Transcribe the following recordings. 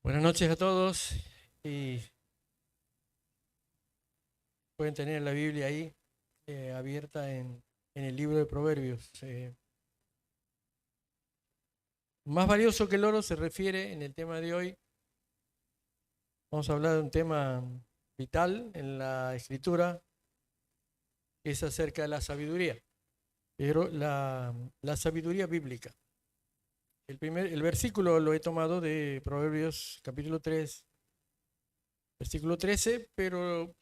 Buenas noches a todos y pueden tener la Biblia ahí abierta en el libro de Proverbios. Más valioso que el oro se refiere en el tema de hoy. Vamos a hablar de un tema vital en la escritura, que es acerca de la sabiduría, pero la sabiduría bíblica. El versículo lo he tomado de Proverbios capítulo 3, versículo 13, pero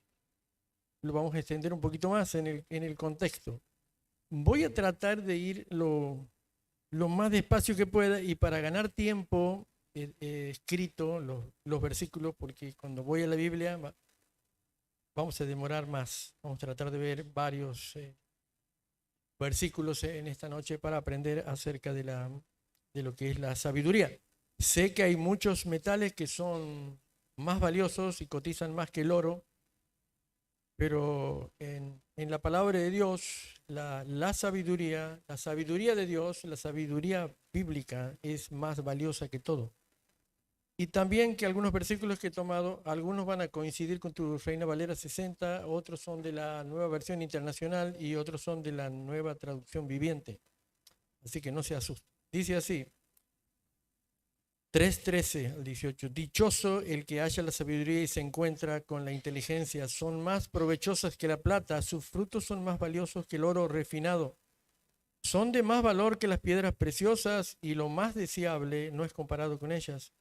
lo vamos a extender un poquito más en el contexto. Voy a tratar de ir lo más despacio que pueda y para ganar tiempo he escrito los versículos porque cuando voy a la Biblia vamos a demorar más. Vamos a tratar de ver varios versículos en esta noche para aprender acerca de lo que es la sabiduría. Sé que hay muchos metales que son más valiosos y cotizan más que el oro, pero en la palabra de Dios, la sabiduría de Dios, la sabiduría bíblica es más valiosa que todo. Y también que algunos versículos que he tomado, algunos van a coincidir con tu Reina Valera 60, otros son de la nueva versión internacional y otros son de la nueva traducción viviente. Así que no se asusten. Dice así, 3:13 al 18. Dichoso el que haya la sabiduría y se encuentra con la inteligencia. Son más provechosas que la plata, sus frutos son más valiosos que el oro refinado. Son de más valor que las piedras preciosas y lo más deseable no es comparado con ellas.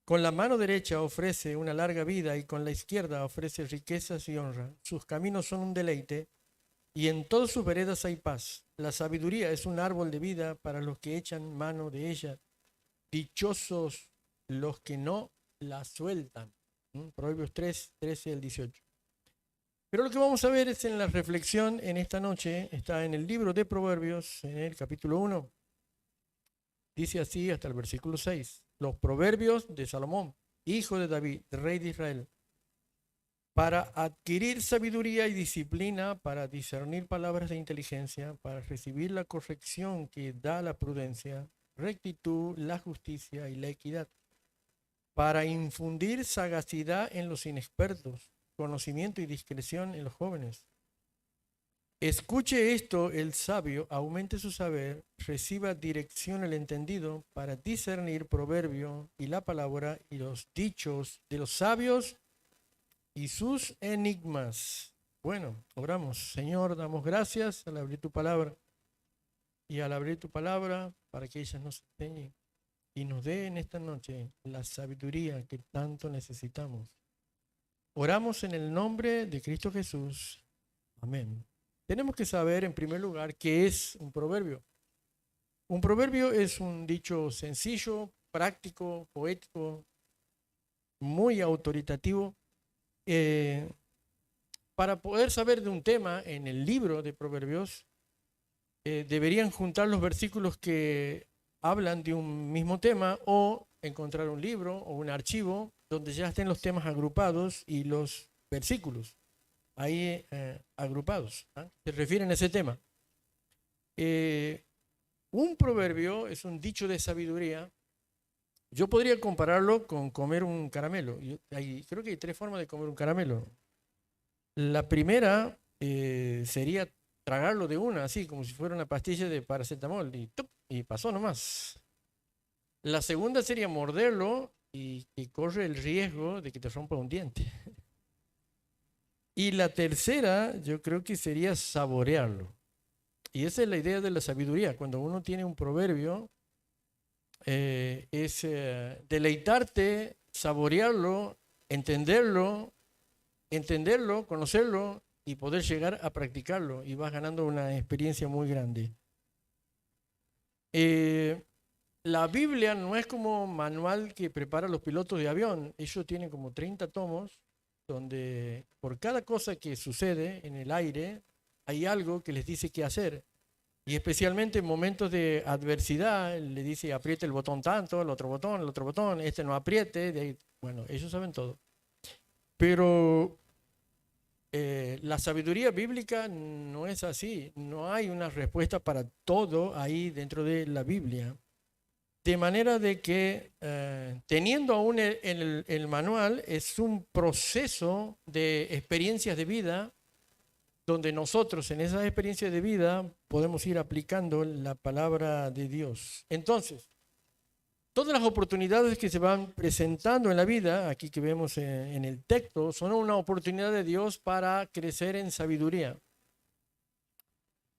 Con la mano derecha ofrece una larga vida y con la izquierda ofrece riquezas y honra. Sus caminos son un deleite y en todas sus veredas hay paz. La sabiduría es un árbol de vida para los que echan mano de ella. Dichosos los que no la sueltan. Proverbios 3, 13 al 18. Pero lo que vamos a ver es en la reflexión en esta noche, está en el libro de Proverbios, en el capítulo 1. Dice así hasta el versículo 6. Los proverbios de Salomón, hijo de David, rey de Israel, para adquirir sabiduría y disciplina, para discernir palabras de inteligencia, para recibir la corrección que da la prudencia, rectitud, la justicia y la equidad, para infundir sagacidad en los inexpertos, conocimiento y discreción en los jóvenes. Escuche esto el sabio, aumente su saber, reciba dirección el entendido para discernir proverbio y la palabra y los dichos de los sabios y sus enigmas. Bueno, oramos. Señor, damos gracias al abrir tu palabra y al abrir tu palabra para que ella nos enseñe y nos dé en esta noche la sabiduría que tanto necesitamos. Oramos en el nombre de Cristo Jesús. Amén. Tenemos que saber en primer lugar qué es un proverbio. Un proverbio es un dicho sencillo, práctico, poético, muy autoritativo. Para poder saber de un tema en el libro de Proverbios, deberían juntar los versículos que hablan de un mismo tema o encontrar un libro o un archivo donde ya estén los temas agrupados y los versículos ahí agrupados, se refieren a ese tema. Un proverbio es un dicho de sabiduría. Yo podría compararlo con comer un caramelo. Creo que hay tres formas de comer un caramelo. La primera sería tragarlo de una, así como si fuera una pastilla de paracetamol y pasó nomás. La segunda sería morderlo y corre el riesgo de que te rompa un diente. Y la tercera, yo creo que sería saborearlo. Y esa es la idea de la sabiduría. Cuando uno tiene un proverbio, es deleitarte, saborearlo, entenderlo, conocerlo y poder llegar a practicarlo. Y vas ganando una experiencia muy grande. La Biblia no es como manual que prepara los pilotos de avión. Ellos tienen como 30 tomos donde por cada cosa que sucede en el aire hay algo que les dice qué hacer. Y especialmente en momentos de adversidad, le dice apriete el botón tanto, el otro botón, este no apriete. Bueno, ellos saben todo. Pero la sabiduría bíblica no es así. No hay una respuesta para todo ahí dentro de la Biblia. De manera de que teniendo aún el manual, es un proceso de experiencias de vida donde nosotros en esas experiencias de vida podemos ir aplicando la palabra de Dios. Entonces, todas las oportunidades que se van presentando en la vida, aquí que vemos en el texto, son una oportunidad de Dios para crecer en sabiduría.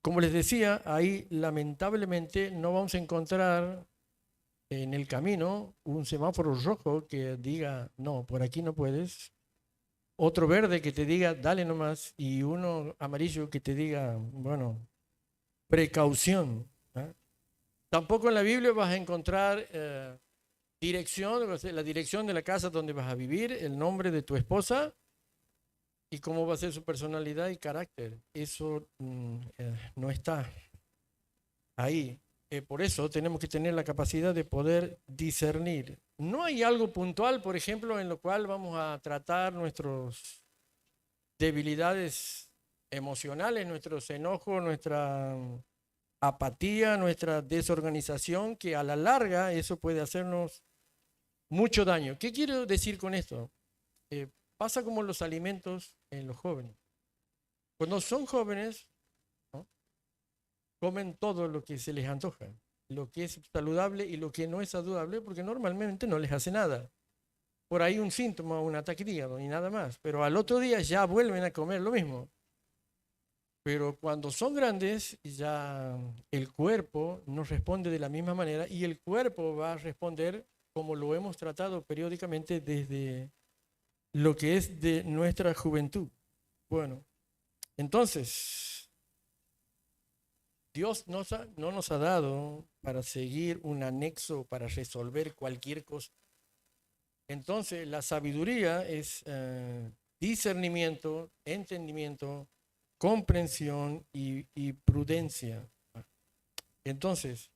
Como les decía, ahí lamentablemente no vamos a encontrar en el camino un semáforo rojo que diga, no, por aquí no puedes. Otro verde que te diga, dale nomás. Y uno amarillo que te diga, bueno, precaución. ¿Eh? Tampoco en la Biblia vas a encontrar dirección, la dirección de la casa donde vas a vivir, el nombre de tu esposa y cómo va a ser su personalidad y carácter. Eso no está ahí. Por eso tenemos que tener la capacidad de poder discernir. No hay algo puntual, por ejemplo, en lo cual vamos a tratar nuestras debilidades emocionales, nuestros enojos, nuestra apatía, nuestra desorganización, que a la larga eso puede hacernos mucho daño. ¿Qué quiero decir con esto? Pasa como los alimentos en los jóvenes. Cuando son jóvenes, ¿no?, comen todo lo que se les antoja, lo que es saludable y lo que no es saludable, porque normalmente no les hace nada. Por ahí un síntoma, un ataque de hígado y nada más. Pero al otro día ya vuelven a comer lo mismo. Pero cuando son grandes, ya el cuerpo no responde de la misma manera y el cuerpo va a responder como lo hemos tratado periódicamente desde lo que es de nuestra juventud. Bueno, entonces, Dios no nos ha dado para seguir un anexo, para resolver cualquier cosa. Entonces, la sabiduría es discernimiento, entendimiento, comprensión y prudencia. Entonces,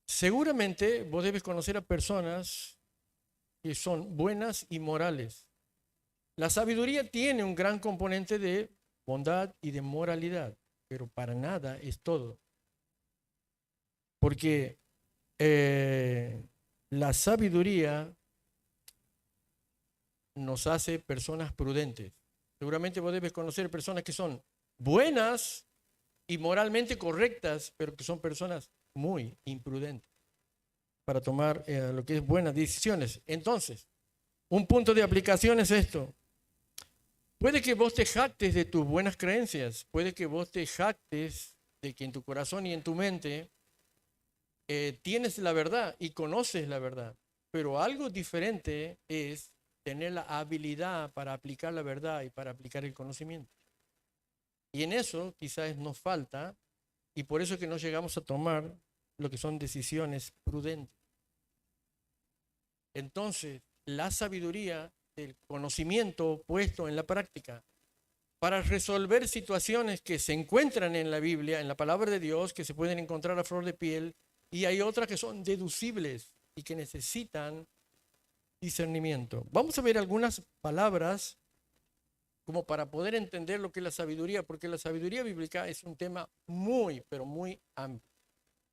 seguramente vos debes conocer a personas que son buenas y morales. La sabiduría tiene un gran componente de bondad y de moralidad, pero para nada es todo. Porque la sabiduría nos hace personas prudentes. Seguramente vos debes conocer personas que son buenas y moralmente correctas, pero que son personas muy imprudentes para tomar lo que es buenas decisiones. Entonces, un punto de aplicación es esto. Puede que vos te jactes de tus buenas creencias, puede que vos te jactes de que en tu corazón y en tu mente tienes la verdad y conoces la verdad, pero algo diferente es tener la habilidad para aplicar la verdad y para aplicar el conocimiento. Y en eso quizás nos falta, y por eso es que no llegamos a tomar lo que son decisiones prudentes. Entonces, la sabiduría del conocimiento puesto en la práctica para resolver situaciones que se encuentran en la Biblia, en la palabra de Dios, que se pueden encontrar a flor de piel, y hay otras que son deducibles y que necesitan discernimiento. Vamos a ver algunas palabras como para poder entender lo que es la sabiduría, porque la sabiduría bíblica es un tema muy, pero muy amplio.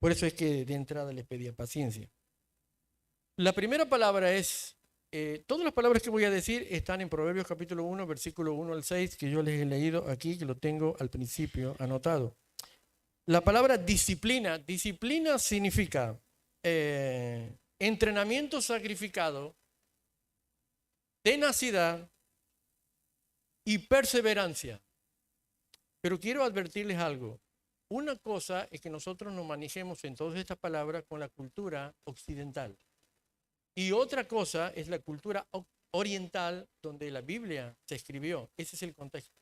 Por eso es que de entrada les pedía paciencia. La primera palabra es, todas las palabras que voy a decir están en Proverbios capítulo 1, versículo 1 al 6, que yo les he leído aquí, que lo tengo al principio anotado. La palabra disciplina, disciplina significa entrenamiento sacrificado, tenacidad y perseverancia. Pero quiero advertirles algo. Una cosa es que nosotros nos manejemos en todas estas palabras con la cultura occidental. Y otra cosa es la cultura oriental donde la Biblia se escribió. Ese es el contexto.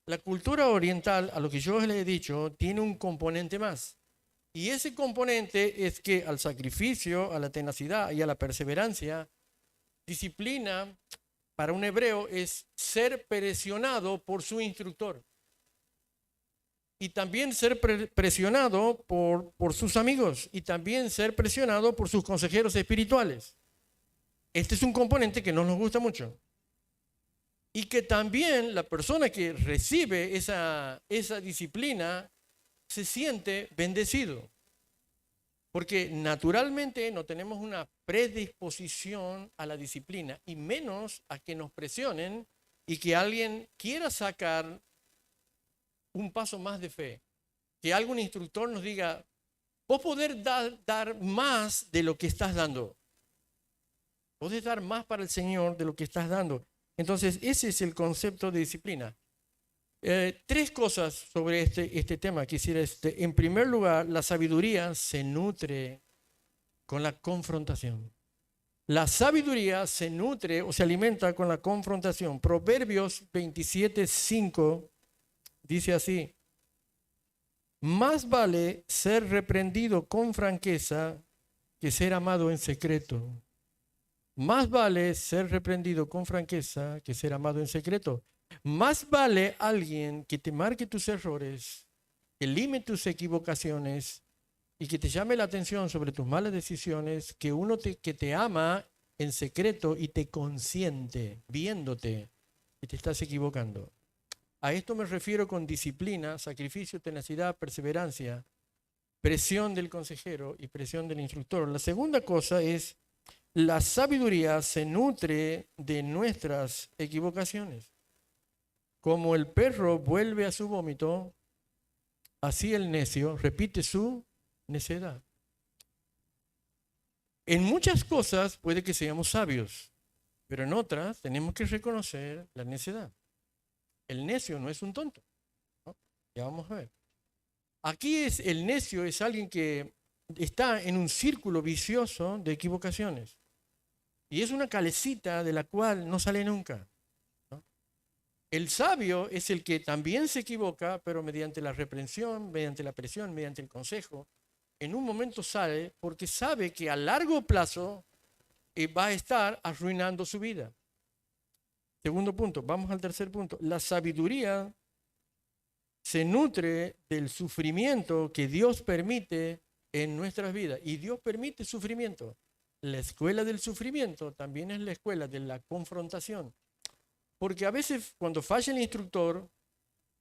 La cultura oriental, a lo que yo les he dicho, tiene un componente más. Y ese componente es que al sacrificio, a la tenacidad y a la perseverancia, disciplina para un hebreo es ser presionado por su instructor. Y también ser presionado por sus amigos. Y también ser presionado por sus consejeros espirituales. Este es un componente que no nos gusta mucho. Y que también la persona que recibe esa disciplina se siente bendecido. Porque naturalmente no tenemos una predisposición a la disciplina y menos a que nos presionen y que alguien quiera sacar un paso más de fe. Que algún instructor nos diga, vos podés dar más de lo que estás dando. Podés dar más para el Señor de lo que estás dando. Entonces, ese es el concepto de disciplina. Tres cosas sobre este tema quisiera. En primer lugar, la sabiduría se nutre con la confrontación. La sabiduría se nutre o se alimenta con la confrontación. Proverbios 27:5 dice así: más vale ser reprendido con franqueza que ser amado en secreto. Más vale ser reprendido con franqueza que ser amado en secreto. Más vale alguien que te marque tus errores, que lime tus equivocaciones y que te llame la atención sobre tus malas decisiones, que uno que te ama en secreto y te consiente, viéndote que te estás equivocando. A esto me refiero con disciplina, sacrificio, tenacidad, perseverancia, presión del consejero y presión del instructor. La segunda cosa es, la sabiduría se nutre de nuestras equivocaciones. Como el perro vuelve a su vómito, así el necio repite su necedad. En muchas cosas puede que seamos sabios, pero en otras tenemos que reconocer la necedad. El necio no es un tonto, ¿no? Ya vamos a ver. Aquí el necio es alguien que está en un círculo vicioso de equivocaciones. Y es una calecita de la cual no sale nunca. El sabio es el que también se equivoca, pero mediante la reprensión, mediante la presión, mediante el consejo, en un momento sale porque sabe que a largo plazo va a estar arruinando su vida. Segundo punto, vamos al tercer punto. La sabiduría se nutre del sufrimiento que Dios permite en nuestras vidas. Y Dios permite sufrimiento. La escuela del sufrimiento también es la escuela de la confrontación. Porque a veces cuando falla el instructor,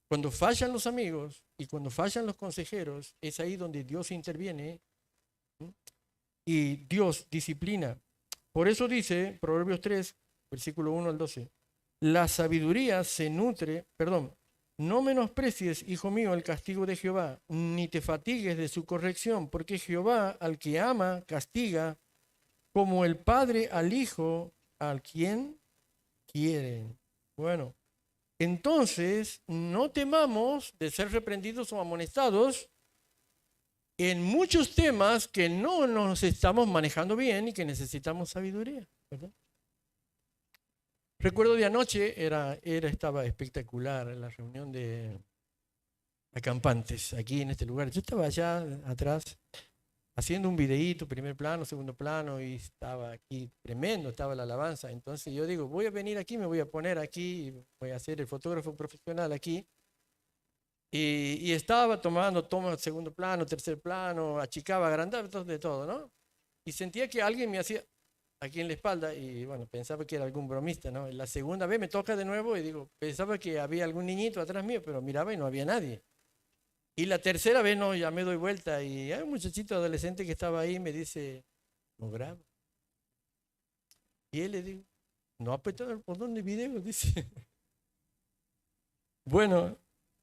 cuando fallan los amigos y cuando fallan los consejeros, es ahí donde Dios interviene y Dios disciplina. Por eso dice Proverbios 3, versículo 1 al 12, la sabiduría se nutre, no menosprecies, hijo mío, el castigo de Jehová, ni te fatigues de su corrección, porque Jehová al que ama castiga, como el padre al hijo, al quien quiere. Bueno, entonces no temamos de ser reprendidos o amonestados en muchos temas que no nos estamos manejando bien y que necesitamos sabiduría, ¿verdad? Recuerdo de anoche, estaba espectacular la reunión de acampantes aquí en este lugar. Yo estaba allá atrás haciendo un videíto, primer plano, segundo plano, y estaba aquí tremendo, estaba la alabanza. Entonces yo digo, voy a venir aquí, me voy a poner aquí, voy a ser el fotógrafo profesional aquí. Y estaba tomando segundo plano, tercer plano, achicaba, agrandaba, de todo, ¿no? Y sentía que alguien me hacía aquí en la espalda y bueno, pensaba que era algún bromista, ¿no? La segunda vez me toca de nuevo y digo, pensaba que había algún niñito atrás mío, pero miraba y no había nadie. Y la tercera vez no, ya me doy vuelta y hay un muchachito adolescente que estaba ahí y me dice, no graba. Y él le digo, no apretado el botón de video, dice. Bueno,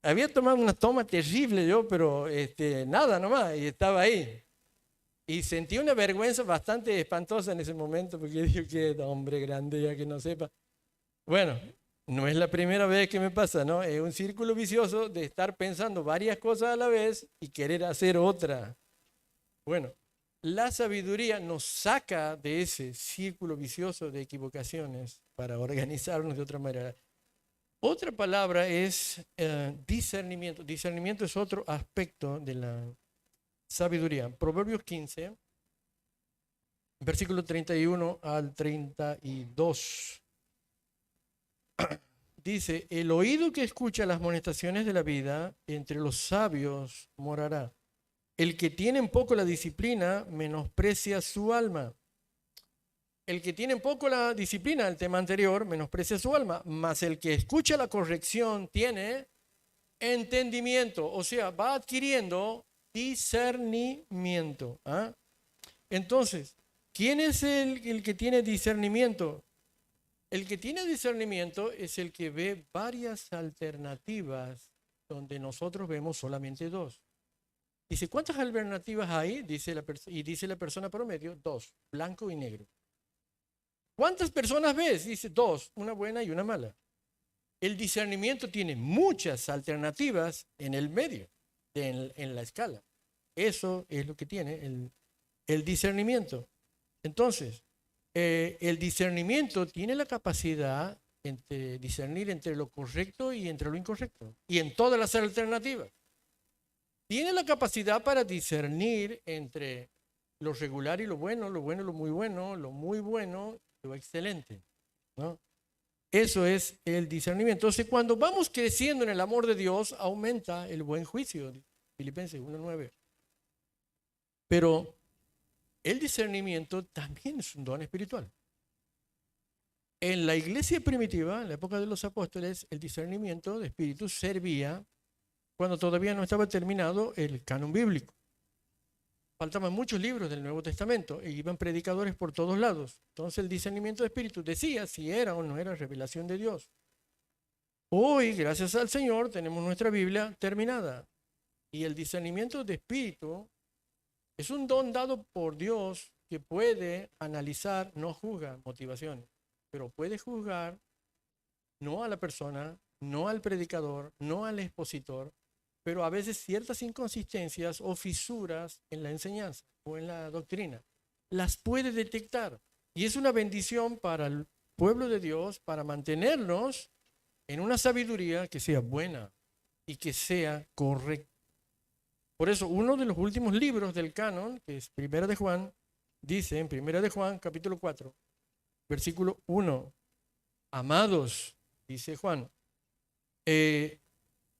había tomado una toma terrible yo, pero nada nomás, y estaba ahí. Y sentí una vergüenza bastante espantosa en ese momento, porque digo, qué hombre grande ya que no sepa. Bueno, no es la primera vez que me pasa, ¿no? Es un círculo vicioso de estar pensando varias cosas a la vez y querer hacer otra. Bueno, la sabiduría nos saca de ese círculo vicioso de equivocaciones para organizarnos de otra manera. Otra palabra es discernimiento. Discernimiento es otro aspecto de la sabiduría. Proverbios 15, versículo 31 al 32. Dice, el oído que escucha las amonestaciones de la vida, entre los sabios morará. El que tiene en poco la disciplina, menosprecia su alma. El que tiene en poco la disciplina, el tema anterior, menosprecia su alma. Mas el que escucha la corrección tiene entendimiento. O sea, va adquiriendo discernimiento. ¿Ah? Entonces, ¿quién es el que tiene discernimiento? El que tiene discernimiento es el que ve varias alternativas donde nosotros vemos solamente dos. Dice, ¿cuántas alternativas hay? Dice la persona promedio, dos, blanco y negro. ¿Cuántas personas ves? Dice, dos, una buena y una mala. El discernimiento tiene muchas alternativas en el medio, en la escala. Eso es lo que tiene el discernimiento. Entonces, el discernimiento tiene la capacidad de discernir entre lo correcto y entre lo incorrecto, y en todas las alternativas. Tiene la capacidad para discernir entre lo regular y lo bueno, lo muy bueno, lo muy bueno, lo excelente, ¿no? Eso es el discernimiento. Entonces, cuando vamos creciendo en el amor de Dios, aumenta el buen juicio. Filipenses 1:9. Pero el discernimiento también es un don espiritual. En la iglesia primitiva, en la época de los apóstoles, el discernimiento de espíritu servía cuando todavía no estaba terminado el canon bíblico. Faltaban muchos libros del Nuevo Testamento e iban predicadores por todos lados. Entonces el discernimiento de espíritu decía si era o no era revelación de Dios. Hoy, gracias al Señor, tenemos nuestra Biblia terminada. Y el discernimiento de espíritu es un don dado por Dios que puede analizar, no juzga motivaciones, pero puede juzgar no a la persona, no al predicador, no al expositor, pero a veces ciertas inconsistencias o fisuras en la enseñanza o en la doctrina las puede detectar. Y es una bendición para el pueblo de Dios para mantenernos en una sabiduría que sea buena y que sea correcta. Por eso, uno de los últimos libros del canon, que es Primera de Juan, dice en Primera de Juan, capítulo 4, versículo 1, amados, dice Juan,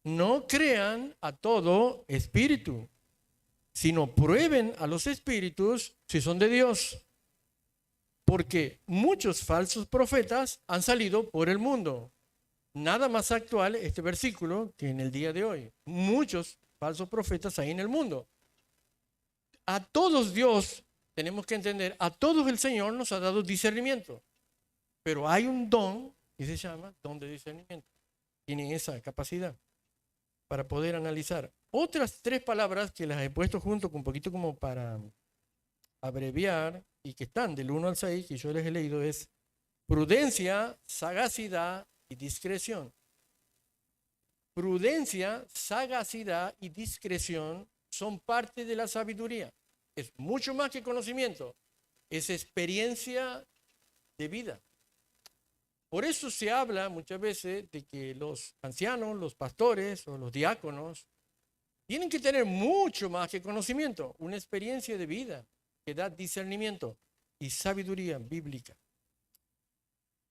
no crean a todo espíritu, sino prueben a los espíritus si son de Dios. Porque muchos falsos profetas han salido por el mundo. Nada más actual este versículo que en el día de hoy. Muchos falsos profetas hay en el mundo. A todos Dios, tenemos que entender, a todos el Señor nos ha dado discernimiento. Pero hay un don que se llama don de discernimiento. Tiene esa capacidad para poder analizar. Otras tres palabras que las he puesto junto con un poquito como para abreviar y que están del 1 al 6, que yo les he leído, es prudencia, sagacidad y discreción. Prudencia, sagacidad y discreción son parte de la sabiduría. Es mucho más que conocimiento, es experiencia de vida. Por eso se habla muchas veces de que los ancianos, los pastores o los diáconos tienen que tener mucho más que conocimiento, una experiencia de vida que da discernimiento y sabiduría bíblica.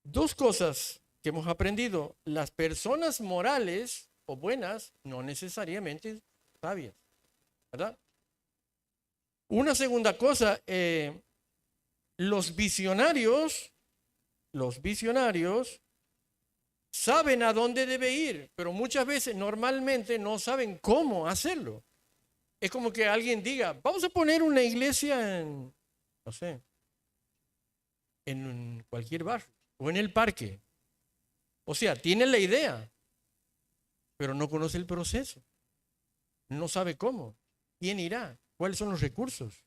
Dos cosas que hemos aprendido: las personas morales o buenas no necesariamente sabias, ¿verdad? Una segunda cosa, los visionarios saben a dónde debe ir, pero muchas veces, normalmente, no saben cómo hacerlo. Es como que alguien diga, vamos a poner una iglesia en, no sé, en cualquier barrio o en el parque. O sea, tiene la idea, pero no conoce el proceso. No sabe cómo, quién irá, cuáles son los recursos,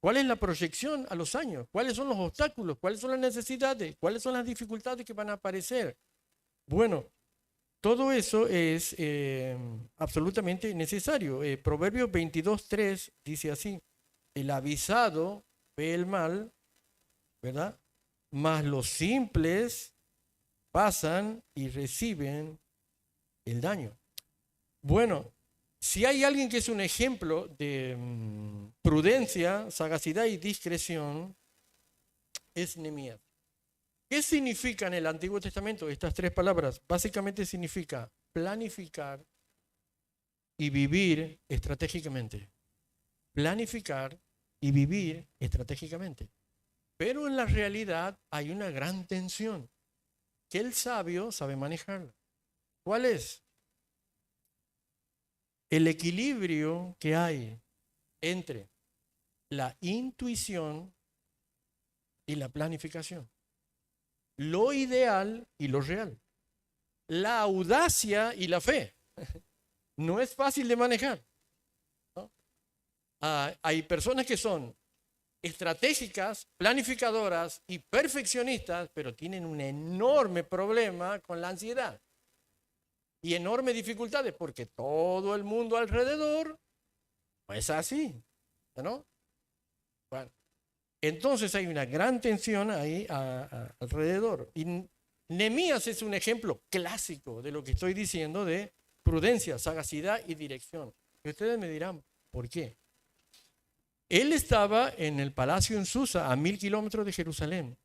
cuál es la proyección a los años, cuáles son los obstáculos, cuáles son las necesidades, cuáles son las dificultades que van a aparecer. Bueno, todo eso es absolutamente necesario. Proverbios 22:3 dice así: el avisado ve el mal, ¿verdad? Mas los simples pasan y reciben el daño. Bueno, si hay alguien que es un ejemplo de prudencia, sagacidad y discreción, es Nehemías. ¿Qué significa en el Antiguo Testamento estas tres palabras? Básicamente significa planificar y vivir estratégicamente. Planificar y vivir estratégicamente. Pero en la realidad hay una gran tensión que el sabio sabe manejarla. ¿Cuál es? el equilibrio que hay entre la intuición y la planificación, lo ideal y lo real, la audacia y la fe. No es fácil de manejar, ¿no? Hay personas que son estratégicas, planificadoras y perfeccionistas, pero tienen un enorme problema con la ansiedad y enormes dificultades porque todo el mundo alrededor no es así, ¿no? Bueno, entonces hay una gran tensión ahí alrededor. Y Nehemías es un ejemplo clásico de lo que estoy diciendo de prudencia, sagacidad y dirección. Y ustedes me dirán, ¿por qué? Él estaba en el palacio en Susa, a 1000 kilómetros de Jerusalén.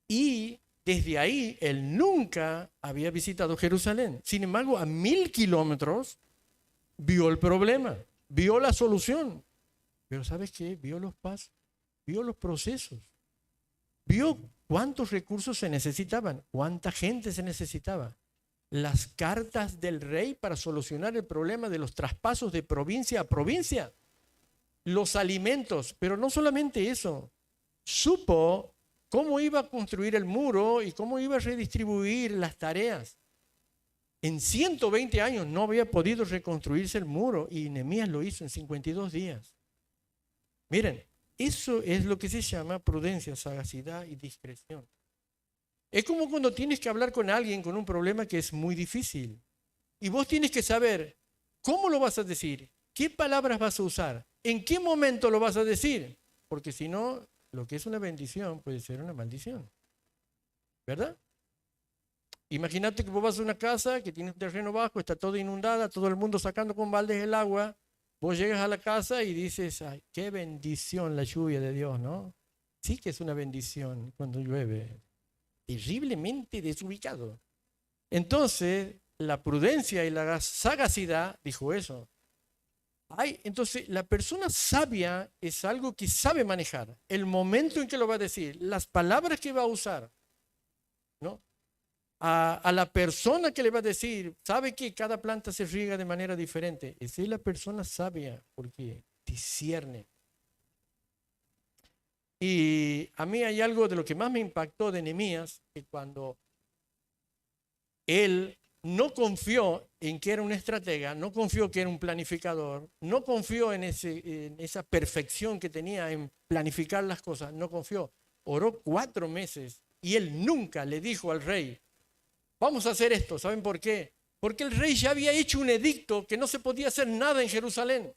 Y desde ahí él nunca había visitado Jerusalén. Sin embargo, a 1000 kilómetros vio el problema, vio la solución. Pero ¿sabes qué? Vio los pasos, vio los procesos, vio cuántos recursos se necesitaban, cuánta gente se necesitaba. Las cartas del rey para solucionar el problema de los traspasos de provincia a provincia. Los alimentos, pero no solamente eso, supo cómo iba a construir el muro y cómo iba a redistribuir las tareas. En 120 años no había podido reconstruirse el muro y Nehemías lo hizo en 52 días. Miren, eso es lo que se llama prudencia, sagacidad y discreción. Es como cuando tienes que hablar con alguien con un problema que es muy difícil y vos tienes que saber cómo lo vas a decir, qué palabras vas a usar, en qué momento lo vas a decir, porque si no, lo que es una bendición puede ser una maldición, ¿verdad? Imagínate que vos vas a una casa que tiene un terreno bajo, está toda inundada, todo el mundo sacando con baldes el agua. Vos llegas a la casa y dices, ay, qué bendición la lluvia de Dios, ¿no? Sí que es una bendición cuando llueve. Terriblemente desubicado. Entonces, la prudencia y la sagacidad dijo eso. Entonces, la persona sabia es algo que sabe manejar, el momento en que lo va a decir, las palabras que va a usar, ¿no? A la persona que le va a decir, sabe que cada planta se riega de manera diferente. Esa es la persona sabia porque discierne. Y a mí hay algo de lo que más me impactó de Nehemías, que cuando él no confió en que era un estratega, no confió que era un planificador, no confió en esa perfección que tenía en planificar las cosas, no confió. Oró 4 meses y él nunca le dijo al rey, vamos a hacer esto. ¿Saben por qué? Porque el rey ya había hecho un edicto que no se podía hacer nada en Jerusalén.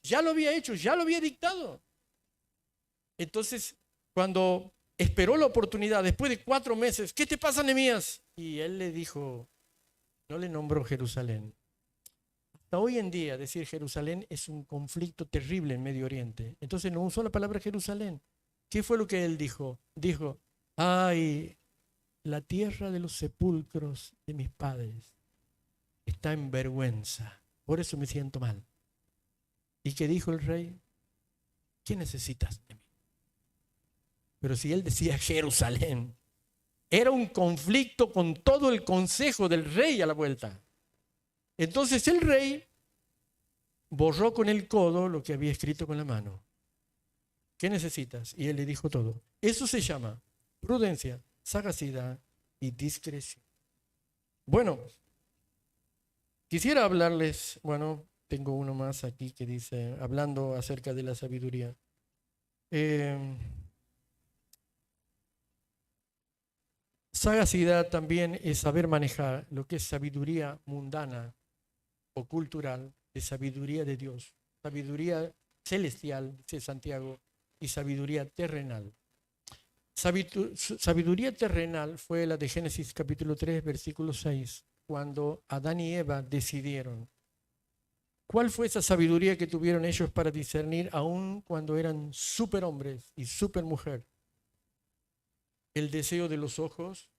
Ya lo había hecho, ya lo había dictado. Entonces, cuando esperó la oportunidad, después de 4 meses, ¿qué te pasa, Nehemías? Y él le dijo, no le nombró Jerusalén. Hasta hoy en día decir Jerusalén es un conflicto terrible en Medio Oriente. Entonces no usó la palabra Jerusalén. ¿Qué fue lo que él dijo? Dijo, ay, la tierra de los sepulcros de mis padres está en vergüenza. Por eso me siento mal. ¿Y qué dijo el rey? ¿Qué necesitas de mí? Pero si él decía Jerusalén, era un conflicto con todo el consejo del rey a la vuelta. Entonces el rey borró con el codo lo que había escrito con la mano. ¿Qué necesitas? Y él le dijo todo. Eso se llama prudencia, sagacidad y discreción. Bueno, quisiera hablarles, bueno, tengo uno más aquí que dice, hablando acerca de la sabiduría. Sagacidad también es saber manejar lo que es sabiduría mundana o cultural de sabiduría de Dios, sabiduría celestial, dice Santiago, y sabiduría terrenal. Sabiduría terrenal fue la de Génesis capítulo 3, versículo 6, cuando Adán y Eva decidieron. ¿Cuál fue esa sabiduría que tuvieron ellos para discernir aún cuando eran superhombres y supermujer? El deseo de los ojos,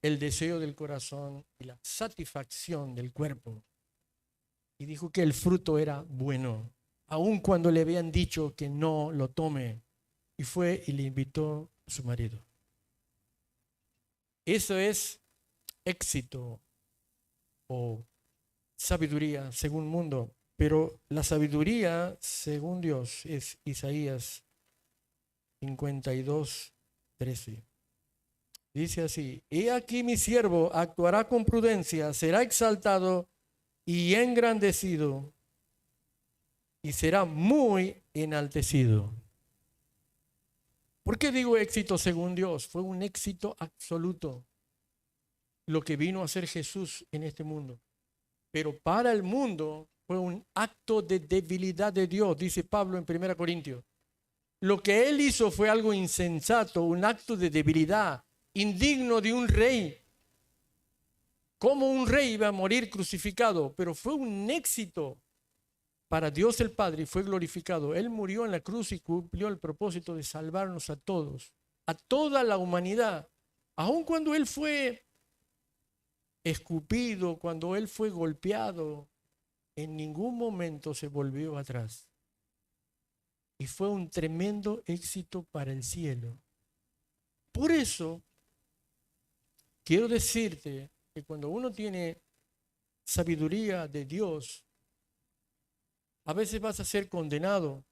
el deseo del corazón y la satisfacción del cuerpo. Y dijo que el fruto era bueno, aun cuando le habían dicho que no lo tome. Y fue y le invitó a su marido. Eso es éxito o sabiduría según mundo, pero la sabiduría según Dios es Isaías 52:13. Dice así: He aquí mi siervo actuará con prudencia, será exaltado y engrandecido, y será muy enaltecido. ¿Por qué digo éxito según Dios? Fue un éxito absoluto lo que vino a hacer Jesús en este mundo. Pero para el mundo fue un acto de debilidad de Dios, dice Pablo en 1 Corintios. Lo que él hizo fue algo insensato, un acto de debilidad, indigno de un rey. Como un rey iba a morir crucificado, pero fue un éxito para Dios el Padre y fue glorificado. Él murió en la cruz y cumplió el propósito de salvarnos a todos, a toda la humanidad. Aun cuando Él fue escupido, cuando Él fue golpeado, en ningún momento se volvió atrás. Y fue un tremendo éxito para el cielo. Por eso, quiero decirte que cuando uno tiene sabiduría de Dios, a veces vas a ser condenado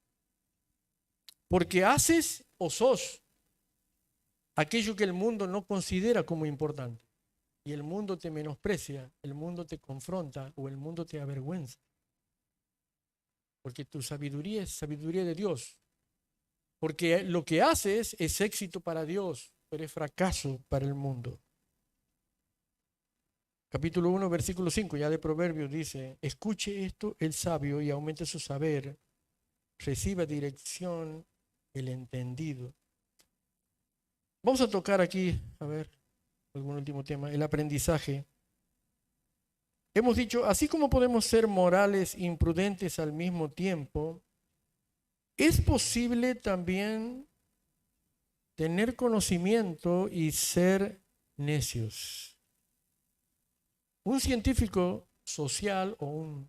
porque haces o sos aquello que el mundo no considera como importante. Y el mundo te menosprecia, el mundo te confronta o el mundo te avergüenza. Porque tu sabiduría es sabiduría de Dios. Porque lo que haces es éxito para Dios, pero es fracaso para el mundo. Capítulo 1, versículo 5, ya de Proverbios dice: escuche esto el sabio y aumente su saber, reciba dirección el entendido. Vamos a tocar aquí, a ver, algún último tema, el aprendizaje. Hemos dicho, así como podemos ser morales e imprudentes al mismo tiempo, es posible también tener conocimiento y ser necios. Un científico social o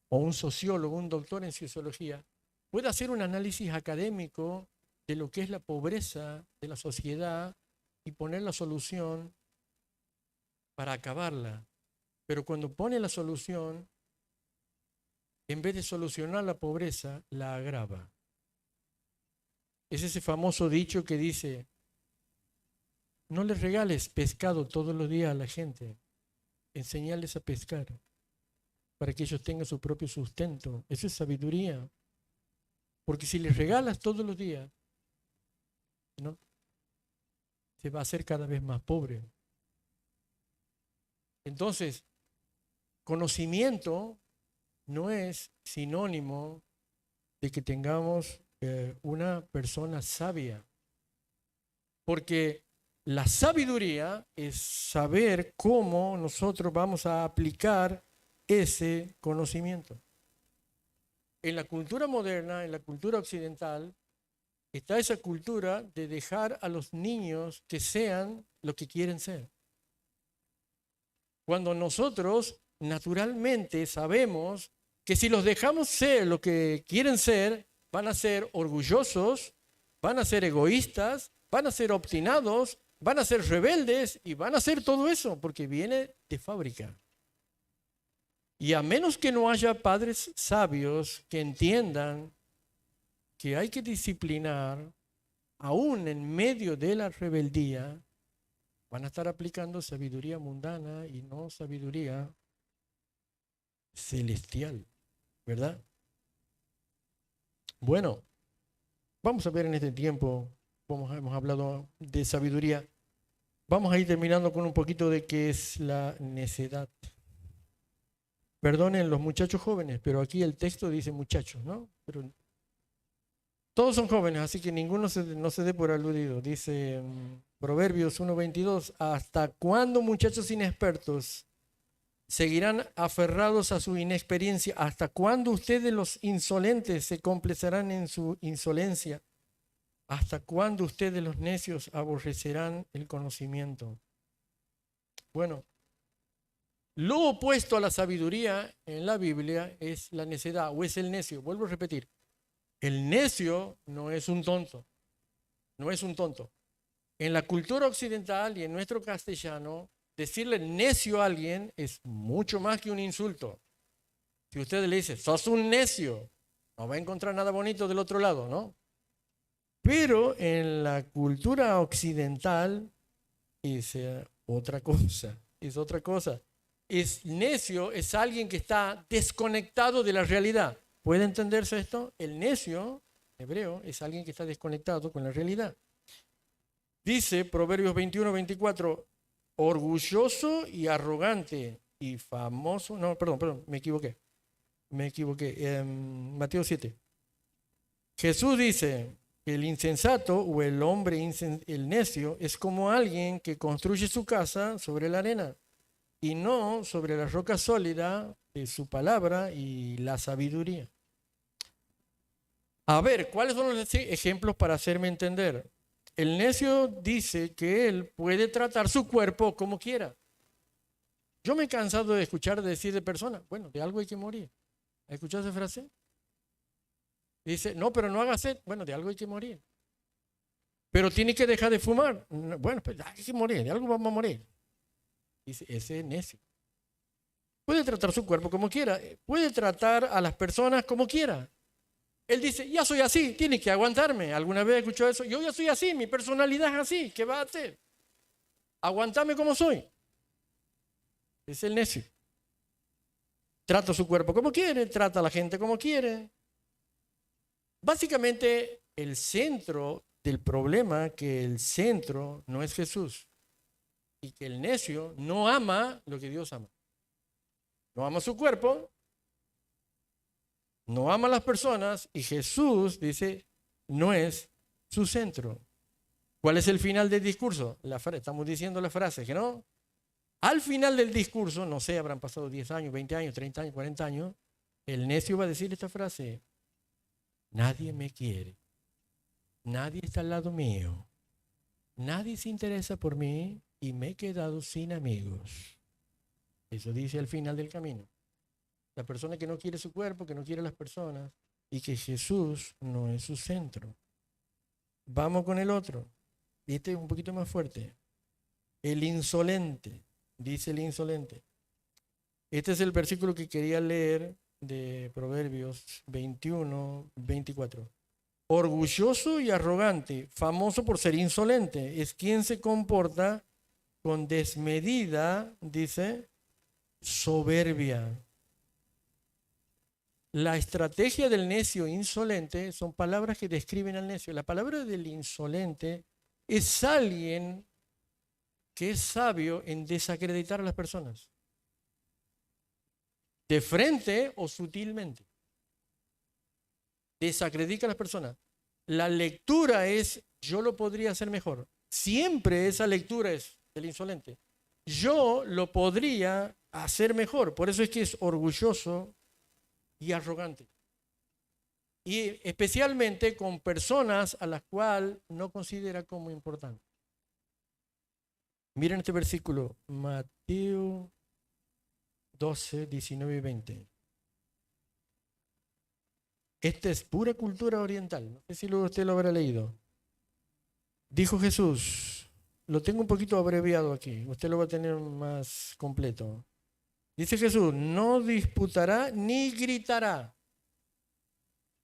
un sociólogo, un doctor en sociología, puede hacer un análisis académico de lo que es la pobreza de la sociedad y poner la solución para acabarla. Pero cuando pone la solución, en vez de solucionar la pobreza, la agrava. Es ese famoso dicho que dice: no les regales pescado todos los días a la gente, enseñarles a pescar para que ellos tengan su propio sustento. Eso es sabiduría. Porque si les regalas todos los días, ¿no?, se va a hacer cada vez más pobre. Entonces, conocimiento no es sinónimo de que tengamos una persona sabia. Porque la sabiduría es saber cómo nosotros vamos a aplicar ese conocimiento. En la cultura moderna, en la cultura occidental, está esa cultura de dejar a los niños que sean lo que quieren ser. Cuando nosotros naturalmente sabemos que si los dejamos ser lo que quieren ser, van a ser orgullosos, van a ser egoístas, van a ser obstinados, van a ser rebeldes y van a hacer todo eso porque viene de fábrica. Y a menos que no haya padres sabios que entiendan que hay que disciplinar, aún en medio de la rebeldía, van a estar aplicando sabiduría mundana y no sabiduría celestial, ¿verdad? Bueno, vamos a ver en este tiempo, como hemos hablado de sabiduría, vamos a ir terminando con un poquito de qué es la necedad. Perdonen los muchachos jóvenes, pero aquí el texto dice muchachos, ¿no? Pero todos son jóvenes, así que ninguno no se dé por aludido. Dice Proverbios 1:22, ¿hasta cuándo, muchachos inexpertos, seguirán aferrados a su inexperiencia? ¿Hasta cuándo ustedes los insolentes se complacerán en su insolencia? ¿Hasta cuándo ustedes los necios aborrecerán el conocimiento? Bueno, lo opuesto a la sabiduría en la Biblia es la necedad o es el necio. Vuelvo a repetir, el necio no es un tonto, no es un tonto. En la cultura occidental y en nuestro castellano, decirle necio a alguien es mucho más que un insulto. Si usted le dice, sos un necio, no va a encontrar nada bonito del otro lado, ¿no? Pero en la cultura occidental es otra cosa, es otra cosa. Es necio, es alguien que está desconectado de la realidad. ¿Puede entenderse esto? El necio, hebreo, es alguien que está desconectado con la realidad. Dice Proverbios 21-24, orgulloso y arrogante y famoso. No, perdón, me equivoqué. Mateo 7. Jesús dice que el insensato o el hombre, el necio, es como alguien que construye su casa sobre la arena y no sobre la roca sólida de su palabra y la sabiduría. A ver, ¿cuáles son los ejemplos para hacerme entender? El necio dice que él puede tratar su cuerpo como quiera. Yo me he cansado de escuchar decir de personas, bueno, de algo hay que morir. ¿Has escuchado esa frase? Dice, no, pero no hagas eso. Bueno, de algo hay que morir. Pero tiene que dejar de fumar. Bueno, pues hay que morir, de algo vamos a morir. Dice, ese es necio. Puede tratar su cuerpo como quiera, puede tratar a las personas como quiera. Él dice, ya soy así, tiene que aguantarme. ¿Alguna vez escuchó eso? Yo ya soy así, mi personalidad es así, ¿qué va a hacer? Aguantame como soy. Es el necio. Trata su cuerpo como quiere, trata a la gente como quiere. Básicamente, el centro del problema, que el centro no es Jesús y que el necio no ama lo que Dios ama. No ama su cuerpo, no ama a las personas y Jesús dice, no es su centro. ¿Cuál es el final del discurso? Estamos diciendo la frase, que no. Al final del discurso, no sé, habrán pasado 10 años, 20 años, 30 años, 40 años, el necio va a decir esta frase, nadie me quiere, nadie está al lado mío, nadie se interesa por mí y me he quedado sin amigos. Eso dice al final del camino. La persona que no quiere su cuerpo, que no quiere las personas y que Jesús no es su centro. Vamos con el otro. Este es un poquito más fuerte. El insolente, dice el insolente. Este es el versículo que quería leer de Proverbios 21-24. Orgulloso y arrogante, famoso por ser insolente, es quien se comporta con desmedida, dice, soberbia. La estrategia del necio insolente son palabras que describen al necio. La palabra del insolente es alguien que es sabio en desacreditar a las personas. De frente o sutilmente. Desacredita a las personas. La lectura es, yo lo podría hacer mejor. Siempre esa lectura es del insolente. Yo lo podría hacer mejor. Por eso es que es orgulloso y arrogante. Y especialmente con personas a las cuales no considera como importante. Miren este versículo, Mateo 12, 19 y 20. Esta es pura cultura oriental. No sé si usted lo habrá leído. Dijo Jesús, lo tengo un poquito abreviado aquí, usted lo va a tener más completo. Dice Jesús, no disputará ni gritará.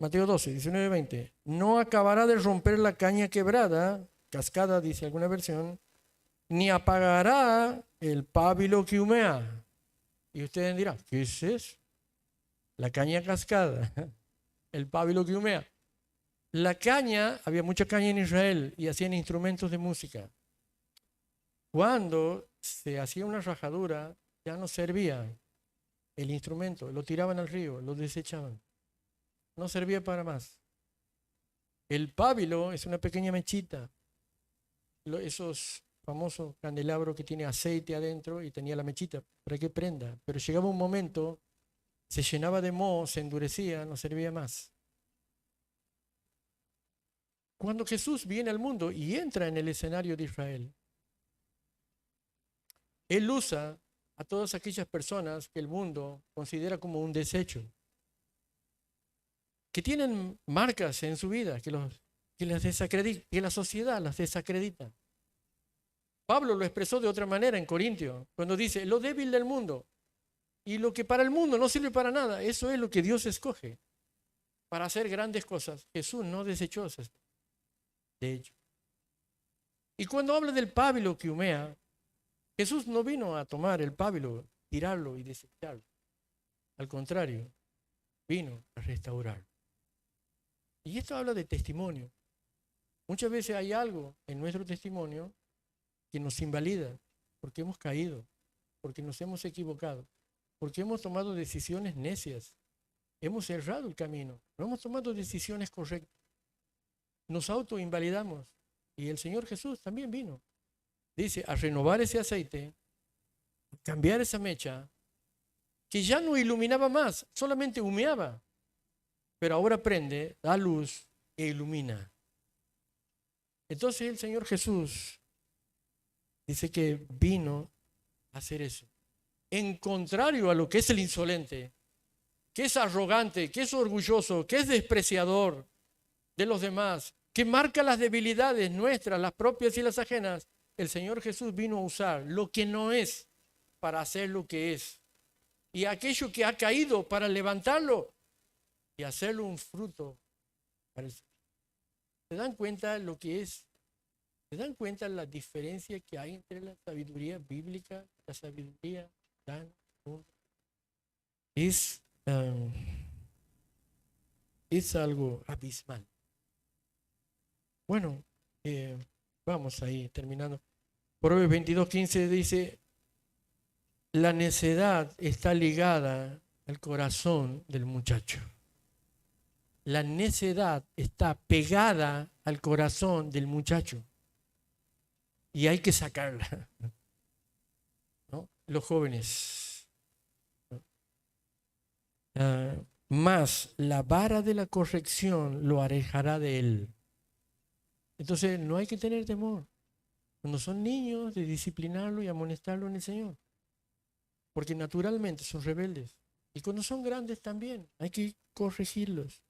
Mateo 12, 19 y 20. No acabará de romper la caña quebrada, cascada, dice alguna versión, ni apagará el pábilo que humea. Y ustedes dirán, ¿qué es eso? La caña cascada, el pábilo que humea. La caña, había mucha caña en Israel y hacían instrumentos de música. Cuando se hacía una rajadura, ya no servía el instrumento, lo tiraban al río, lo desechaban. No servía para más. El pábilo es una pequeña mechita. Esos famosos candelabros que tiene aceite adentro y tenía la mechita para que prenda. Pero llegaba un momento, se llenaba de moho, se endurecía, no servía más. Cuando Jesús viene al mundo y entra en el escenario de Israel, Él usa a todas aquellas personas que el mundo considera como un desecho, que tienen marcas en su vida, que las desacredita, que la sociedad las desacredita. Pablo lo expresó de otra manera en Corintios, cuando dice, lo débil del mundo. Y lo que para el mundo no sirve para nada, eso es lo que Dios escoge para hacer grandes cosas. Jesús no desechó esas, de hecho. Y cuando habla del pábilo que humea, Jesús no vino a tomar el pábilo, tirarlo y desecharlo. Al contrario, vino a restaurarlo. Y esto habla de testimonio. Muchas veces hay algo en nuestro testimonio que nos invalida porque hemos caído, porque nos hemos equivocado, porque hemos tomado decisiones necias, hemos errado el camino, no hemos tomado decisiones correctas, nos autoinvalidamos. Y el Señor Jesús también vino, dice, a renovar ese aceite, cambiar esa mecha, que ya no iluminaba más, solamente humeaba, pero ahora prende, da luz e ilumina. Entonces el Señor Jesús dice que vino a hacer eso. En contrario a lo que es el insolente, que es arrogante, que es orgulloso, que es despreciador de los demás, que marca las debilidades nuestras, las propias y las ajenas, el Señor Jesús vino a usar lo que no es para hacer lo que es. Y aquello que ha caído para levantarlo y hacerlo un fruto para el Señor. ¿Se dan cuenta lo que es? ¿Se dan cuenta la diferencia que hay entre la sabiduría bíblica y la sabiduría tan común? Es algo abismal. Bueno, vamos ahí terminando. Proverbios 22:15 dice, la necedad está ligada al corazón del muchacho. La necedad está pegada al corazón del muchacho. Y hay que sacarla, ¿no? Los jóvenes. Más la vara de la corrección lo alejará de él. Entonces no hay que tener temor. Cuando son niños, de disciplinarlo y amonestarlo en el Señor. Porque naturalmente son rebeldes. Y cuando son grandes también, hay que corregirlos.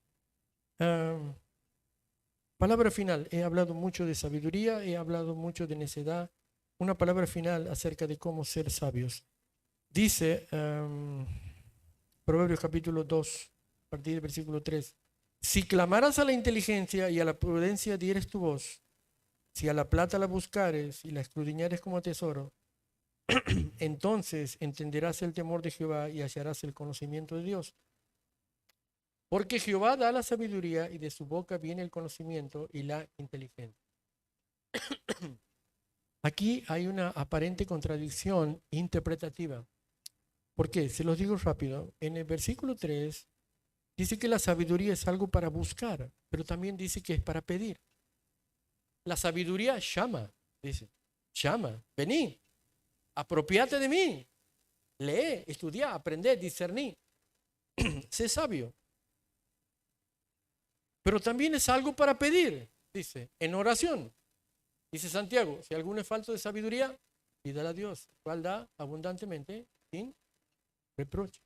Palabra final. He hablado mucho de sabiduría, he hablado mucho de necedad. Una palabra final acerca de cómo ser sabios. Dice Proverbios capítulo 2, a partir del versículo 3. Si clamaras a la inteligencia y a la prudencia dieres tu voz, si a la plata la buscares y la escudriñares como tesoro, entonces entenderás el temor de Jehová y hallarás el conocimiento de Dios. Porque Jehová da la sabiduría y de su boca viene el conocimiento y la inteligencia. Aquí hay una aparente contradicción interpretativa. ¿Por qué? Se los digo rápido. En el versículo 3 dice que la sabiduría es algo para buscar, pero también dice que es para pedir. La sabiduría llama, dice, llama, vení, apropiate de mí, lee, estudia, aprende, discerní, sé sabio. Pero también es algo para pedir, dice, en oración. Dice Santiago, si alguno es falto de sabiduría, pídala a Dios, cual da abundantemente sin reproche.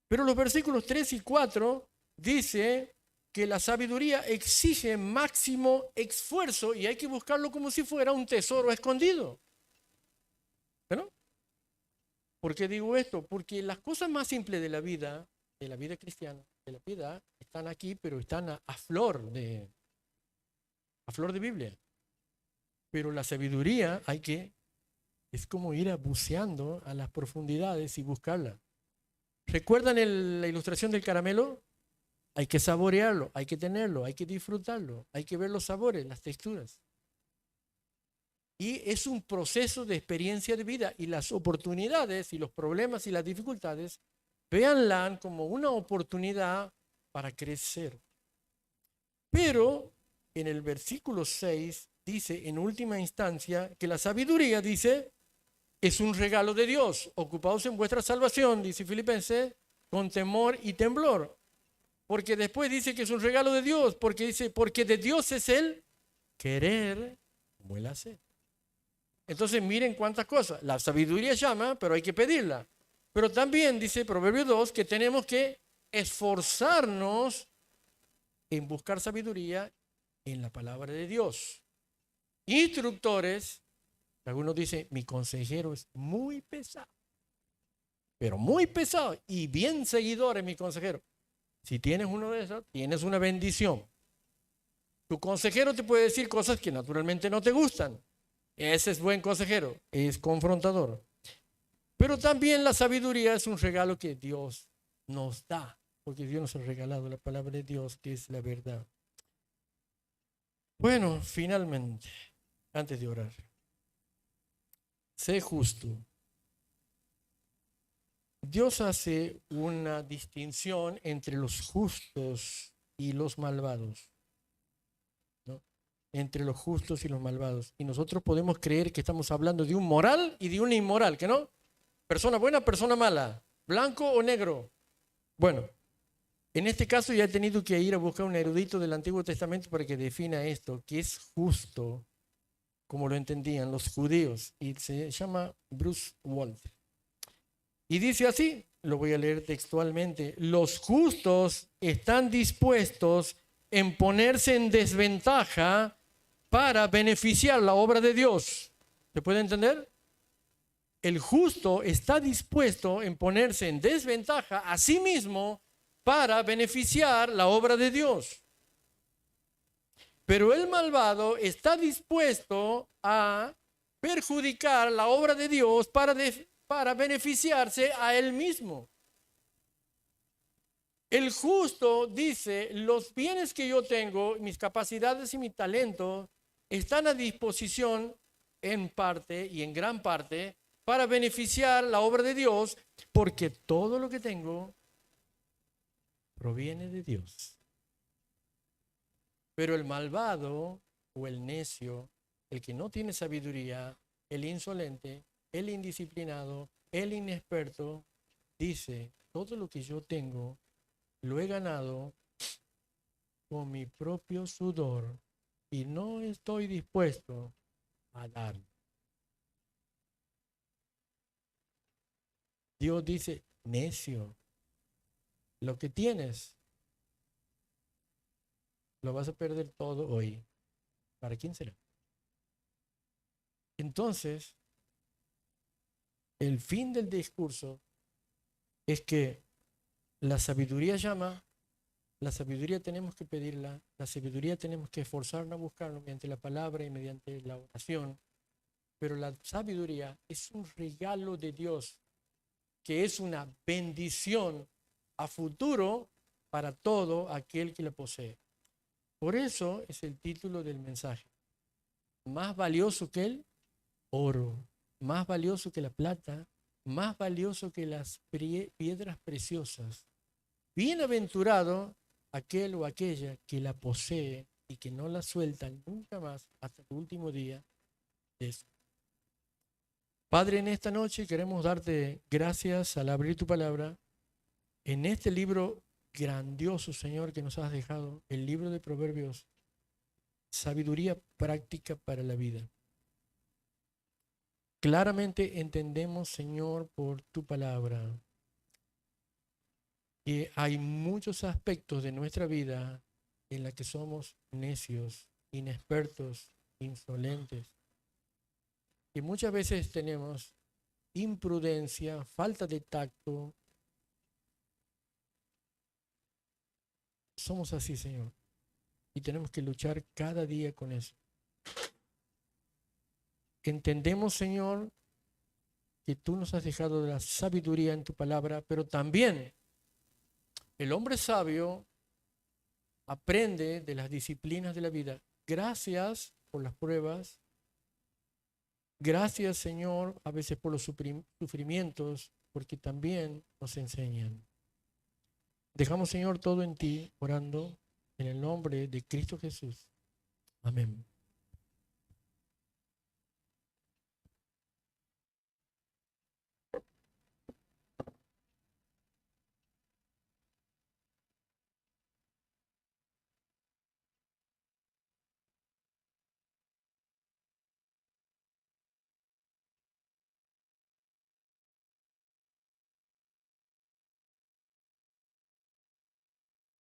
Pero los versículos 3 y 4 dice que la sabiduría exige máximo esfuerzo y hay que buscarlo como si fuera un tesoro escondido. ¿No? ¿Por qué digo esto? Porque las cosas más simples de la vida cristiana, de la piedad, están aquí, pero están a flor de Biblia. Pero la sabiduría es como ir buceando a las profundidades y buscarla. ¿Recuerdan la ilustración del caramelo? Hay que saborearlo, hay que tenerlo, hay que disfrutarlo, hay que ver los sabores, las texturas. Y es un proceso de experiencia de vida y las oportunidades y los problemas y las dificultades, véanla como una oportunidad para crecer. Pero en el versículo 6 dice en última instancia que la sabiduría, dice, es un regalo de Dios. Ocupaos en vuestra salvación, dice Filipenses, con temor y temblor. Porque después dice que es un regalo de Dios, porque dice, porque de Dios es el querer como el hacer. Entonces miren cuántas cosas. La sabiduría llama, pero hay que pedirla. Pero también dice Proverbios 2 que tenemos que esforzarnos en buscar sabiduría en la palabra de Dios. Instructores, algunos dicen, mi consejero es muy pesado. pero muy pesado y bien seguidor es mi consejero. Si tienes uno de esos, tienes una bendición. Tu consejero te puede decir cosas que naturalmente no te gustan. Ese es buen consejero, es confrontador. Pero también la sabiduría es un regalo que Dios nos da, porque Dios nos ha regalado la palabra de Dios, que es la verdad. Bueno, finalmente, antes de orar, sé justo. Dios hace una distinción entre los justos y los malvados, ¿no? Entre los justos y los malvados. Y nosotros podemos creer que estamos hablando de un moral y de un inmoral, ¿que no? Persona buena, persona mala, blanco o negro. Bueno, en este caso ya he tenido que ir a buscar un erudito del Antiguo Testamento para que defina esto, que es justo, como lo entendían los judíos, y se llama Bruce Walther. Y dice así, lo voy a leer textualmente: los justos están dispuestos en ponerse en desventaja para beneficiar la obra de Dios. ¿Se puede entender? El justo está dispuesto en ponerse en desventaja a sí mismo para beneficiar la obra de Dios. Pero el malvado está dispuesto a perjudicar la obra de Dios para beneficiarse a él mismo. El justo dice: los bienes que yo tengo, mis capacidades y mi talento están a disposición en parte y en gran parte para beneficiar la obra de Dios, porque todo lo que tengo proviene de Dios. Pero el malvado o el necio, el que no tiene sabiduría, el insolente, el indisciplinado, el inexperto, dice: todo lo que yo tengo lo he ganado con mi propio sudor y no estoy dispuesto a darlo. Dios dice: necio, lo que tienes lo vas a perder todo hoy. ¿Para quién será? Entonces, el fin del discurso es que la sabiduría llama, la sabiduría tenemos que pedirla, la sabiduría tenemos que esforzarnos a buscarla mediante la palabra y mediante la oración, pero la sabiduría es un regalo de Dios, que es una bendición a futuro para todo aquel que la posee. Por eso es el título del mensaje: más valioso que el oro, más valioso que la plata, más valioso que las piedras preciosas. Bienaventurado aquel o aquella que la posee y que no la suelta nunca más hasta el último día de eso. Padre, en esta noche queremos darte gracias al abrir tu palabra en este libro grandioso, Señor, que nos has dejado, el libro de Proverbios, sabiduría práctica para la vida. Claramente entendemos, Señor, por tu palabra, que hay muchos aspectos de nuestra vida en la que somos necios, inexpertos, insolentes, y muchas veces tenemos imprudencia, falta de tacto. Somos así, Señor, y tenemos que luchar cada día con eso. Entendemos, Señor, que tú nos has dejado la sabiduría en tu palabra, pero también el hombre sabio aprende de las disciplinas de la vida. Gracias por las pruebas. Gracias, Señor, a veces por los sufrimientos, porque también nos enseñan. Dejamos, Señor, todo en ti, orando en el nombre de Cristo Jesús. Amén.